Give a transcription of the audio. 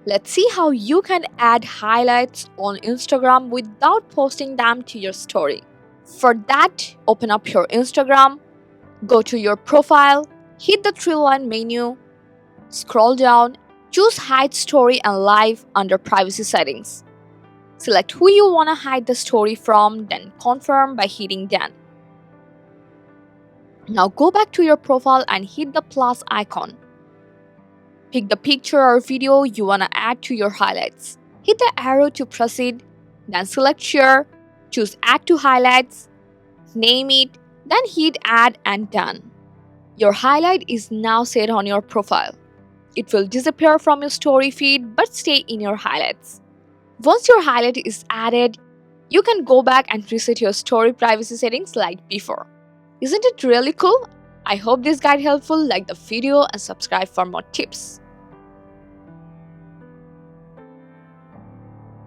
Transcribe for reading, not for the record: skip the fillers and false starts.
Let's see how you can add highlights on Instagram without posting them to your story. For that, open up your Instagram, go to your profile, hit the three-line menu, scroll down, choose Hide Story and Live under Privacy Settings. Select who you want to hide the story from, then confirm by hitting Done. Now go back to your profile and hit the plus icon. Pick the picture or video you want to add to your highlights. Hit the arrow to proceed, then select Share, choose Add to Highlights, name it, then hit Add and Done. Your highlight is now set on your profile. It will disappear from your story feed but stay in your highlights. Once your highlight is added, you can go back and reset your story privacy settings like before. Isn't it really cool? I hope this guide helpful. Like the video and subscribe for more tips.